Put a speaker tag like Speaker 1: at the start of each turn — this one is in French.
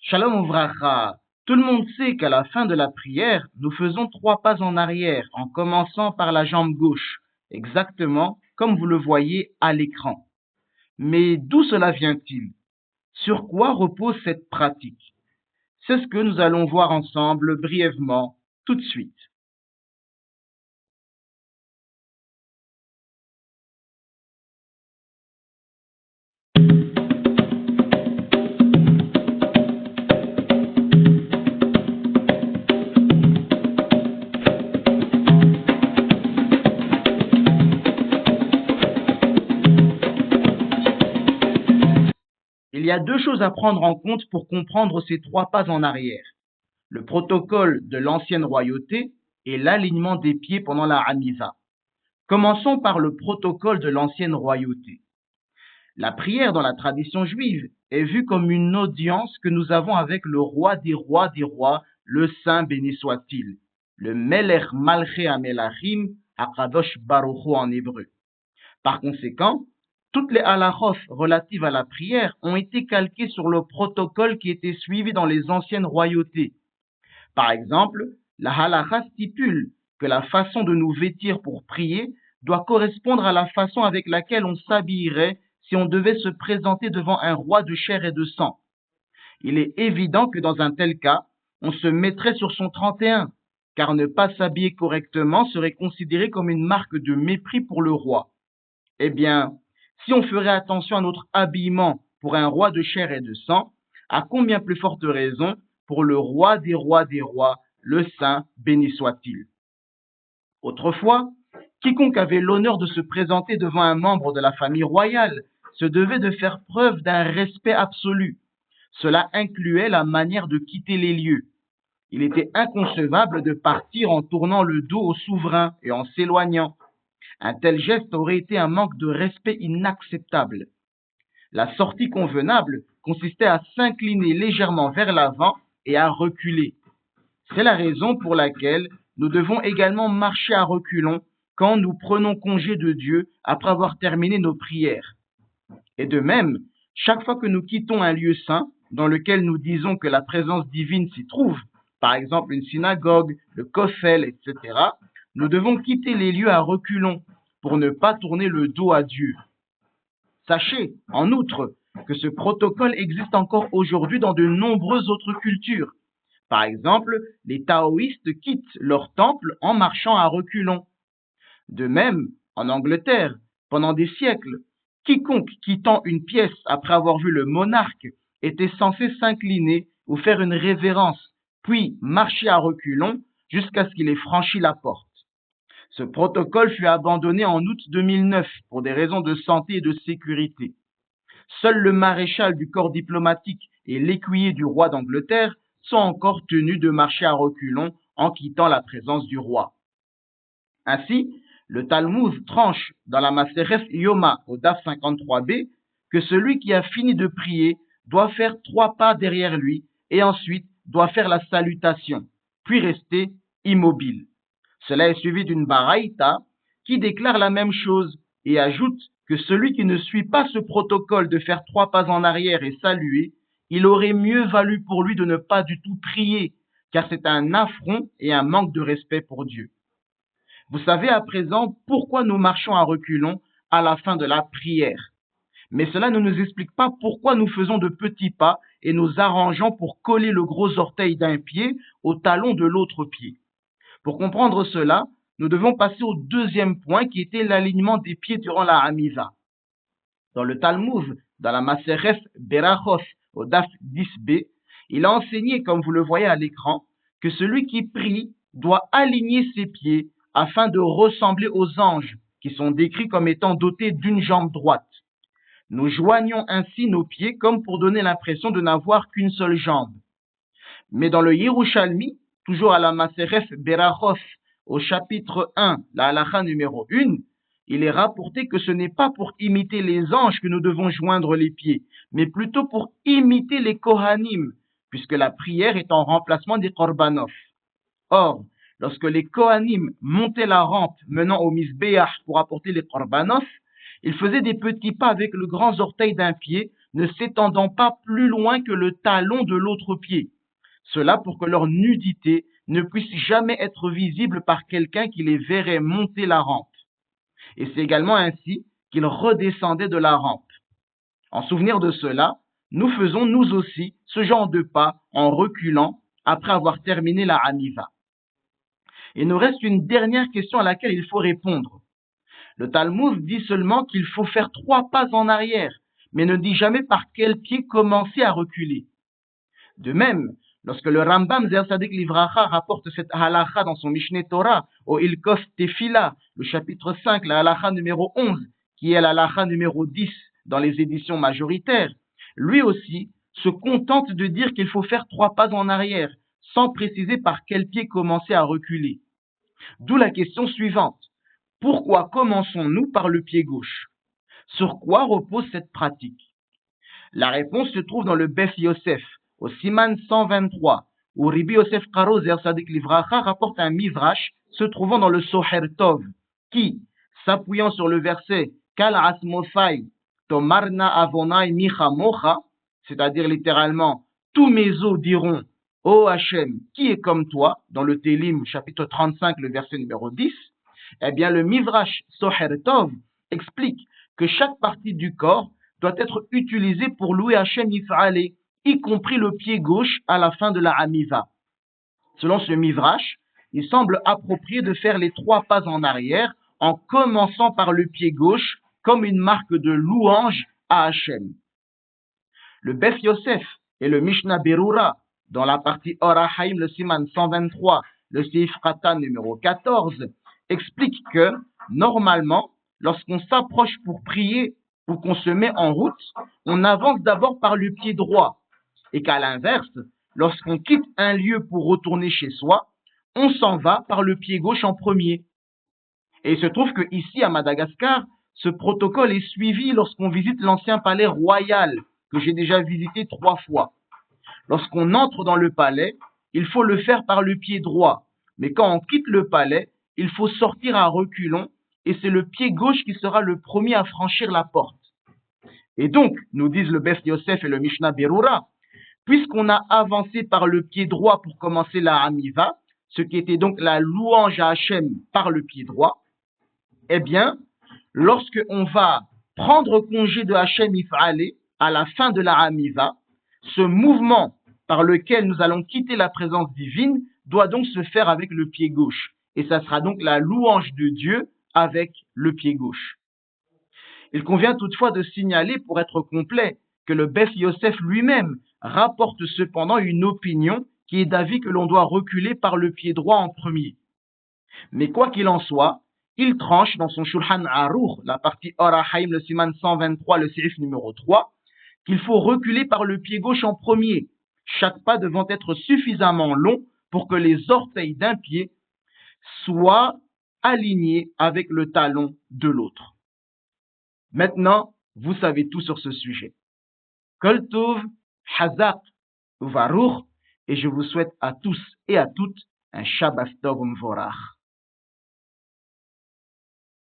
Speaker 1: Shalom Ouvracha. Tout le monde sait qu'à la fin de la prière, nous faisons 3 pas en arrière, en commençant par la jambe gauche, exactement comme vous le voyez à l'écran. Mais d'où cela vient-il? Sur quoi repose cette pratique? C'est ce que nous allons voir ensemble brièvement tout de suite. Il y a 2 choses à prendre en compte pour comprendre ces 3 pas en arrière. Le protocole de l'ancienne royauté et l'alignement des pieds pendant la Hamiza. Commençons par le protocole de l'ancienne royauté. La prière dans la tradition juive est vue comme une audience que nous avons avec le roi des rois, le Saint béni soit-il, le Melech Malché Amelachim, Akadosh Baruch Hu en hébreu. Par conséquent, toutes les halachos relatives à la prière ont été calquées sur le protocole qui était suivi dans les anciennes royautés. Par exemple, la halacha stipule que la façon de nous vêtir pour prier doit correspondre à la façon avec laquelle on s'habillerait si on devait se présenter devant un roi de chair et de sang. Il est évident que dans un tel cas, on se mettrait sur son 31, car ne pas s'habiller correctement serait considéré comme une marque de mépris pour le roi. Eh bien, si on ferait attention à notre habillement pour un roi de chair et de sang, à combien plus forte raison pour le roi, le Saint béni soit-il. Autrefois, quiconque avait l'honneur de se présenter devant un membre de la famille royale se devait de faire preuve d'un respect absolu. Cela incluait la manière de quitter les lieux. Il était inconcevable de partir en tournant le dos au souverain et en s'éloignant. Un tel geste aurait été un manque de respect inacceptable. La sortie convenable consistait à s'incliner légèrement vers l'avant et à reculer. C'est la raison pour laquelle nous devons également marcher à reculons quand nous prenons congé de Dieu après avoir terminé nos prières. Et de même, chaque fois que nous quittons un lieu saint dans lequel nous disons que la présence divine s'y trouve, par exemple une synagogue, le koffel, etc., nous devons quitter les lieux à reculons pour ne pas tourner le dos à Dieu. Sachez, en outre, que ce protocole existe encore aujourd'hui dans de nombreuses autres cultures. Par exemple, les taoïstes quittent leur temple en marchant à reculons. De même, en Angleterre, pendant des siècles, quiconque quittant une pièce après avoir vu le monarque était censé s'incliner ou faire une révérence, puis marcher à reculons jusqu'à ce qu'il ait franchi la porte. Ce protocole fut abandonné en août 2009 pour des raisons de santé et de sécurité. Seul le maréchal du corps diplomatique et l'écuyer du roi d'Angleterre sont encore tenus de marcher à reculons en quittant la présence du roi. Ainsi, le Talmud tranche dans la Maseret Yoma au Daf 53b que celui qui a fini de prier doit faire 3 pas derrière lui et ensuite doit faire la salutation, puis rester immobile. Cela est suivi d'une baraïta qui déclare la même chose et ajoute que celui qui ne suit pas ce protocole de faire 3 pas en arrière et saluer, il aurait mieux valu pour lui de ne pas du tout prier, car c'est un affront et un manque de respect pour Dieu. Vous savez à présent pourquoi nous marchons à reculons à la fin de la prière. Mais cela ne nous explique pas pourquoi nous faisons de petits pas et nous arrangeons pour coller le gros orteil d'un pied au talon de l'autre pied. Pour comprendre cela, nous devons passer au deuxième point qui était l'alignement des pieds durant la Hamiza. Dans le Talmud, dans la Masereth Berachos au Daf 10b, il a enseigné, comme vous le voyez à l'écran, que celui qui prie doit aligner ses pieds afin de ressembler aux anges, qui sont décrits comme étant dotés d'une jambe droite. Nous joignons ainsi nos pieds comme pour donner l'impression de n'avoir qu'une seule jambe. Mais dans le Yerushalmi, toujours à la Masereth Berachos, au chapitre 1, la halakha numéro 1, il est rapporté que ce n'est pas pour imiter les anges que nous devons joindre les pieds, mais plutôt pour imiter les Kohanim, puisque la prière est en remplacement des Korbanot. Or, lorsque les Kohanim montaient la rampe menant au Mizbeach pour apporter les Korbanot, ils faisaient des petits pas avec le grand orteil d'un pied, ne s'étendant pas plus loin que le talon de l'autre pied. Cela pour que leur nudité ne puisse jamais être visible par quelqu'un qui les verrait monter la rampe. Et c'est également ainsi qu'ils redescendaient de la rampe. En souvenir de cela, nous faisons nous aussi ce genre de pas en reculant après avoir terminé la Hamiva. Il nous reste une dernière question à laquelle il faut répondre. Le Talmud dit seulement qu'il faut faire 3 pas en arrière, mais ne dit jamais par quel pied commencer à reculer. De même, lorsque le Rambam Zer Sadik Livracha rapporte cette halakha dans son Mishneh Torah, au Ilkos Tefila, le chapitre 5, la halakha numéro 11, qui est la halakha numéro 10 dans les éditions majoritaires, lui aussi se contente de dire qu'il faut faire 3 pas en arrière, sans préciser par quel pied commencer à reculer. D'où la question suivante. Pourquoi commençons-nous par le pied gauche? Sur quoi repose cette pratique? La réponse se trouve dans le Beth Yosef, au Siman 123, où Rabbi Yosef Karo Zer Sadik Livracha rapporte un midrash se trouvant dans le Soher Tov, qui, s'appuyant sur le verset Kal Asmosai Tomarna Avonai Micha Mocha, c'est-à-dire littéralement tous mes os diront Ô Hachem, qui est comme toi, dans le Télim chapitre 35, le verset numéro 10, eh bien le midrash Soher Tov explique que chaque partie du corps doit être utilisée pour louer Hachem Yif'ale, y compris le pied gauche à la fin de la Hamiva. Selon ce midrash, il semble approprié de faire les 3 pas en arrière en commençant par le pied gauche comme une marque de louange à Hachem. Le Beth Yosef et le Mishnah Berura, dans la partie Orahaim, le Siman 123, le Seif Katan numéro 14, expliquent que, normalement, lorsqu'on s'approche pour prier ou qu'on se met en route, on avance d'abord par le pied droit, et qu'à l'inverse, lorsqu'on quitte un lieu pour retourner chez soi, on s'en va par le pied gauche en premier. Et il se trouve que ici, à Madagascar, ce protocole est suivi lorsqu'on visite l'ancien palais royal, que j'ai déjà visité 3 fois. Lorsqu'on entre dans le palais, il faut le faire par le pied droit. Mais quand on quitte le palais, il faut sortir à reculons, et c'est le pied gauche qui sera le premier à franchir la porte. Et donc, nous disent le Beth Yosef et le Mishnah Berura, puisqu'on a avancé par le pied droit pour commencer la Hamiva, ce qui était donc la louange à Hachem par le pied droit, eh bien, lorsque on va prendre congé de Hachem Yif'ale à la fin de la Hamiva, ce mouvement par lequel nous allons quitter la présence divine doit donc se faire avec le pied gauche. Et ça sera donc la louange de Dieu avec le pied gauche. Il convient toutefois de signaler, pour être complet, que le Beth Yosef lui-même rapporte cependant une opinion qui est d'avis que l'on doit reculer par le pied droit en premier. Mais quoi qu'il en soit, il tranche dans son Shulchan Aruch, la partie Orahaim, le Siman 123, le Seif numéro 3, qu'il faut reculer par le pied gauche en premier, chaque pas devant être suffisamment long pour que les orteils d'un pied soient alignés avec le talon de l'autre. Maintenant, vous savez tout sur ce sujet. Kol Tov, Hazak, Uvaruch, et je vous souhaite à tous et à toutes un Shabbat Tov Umvorach.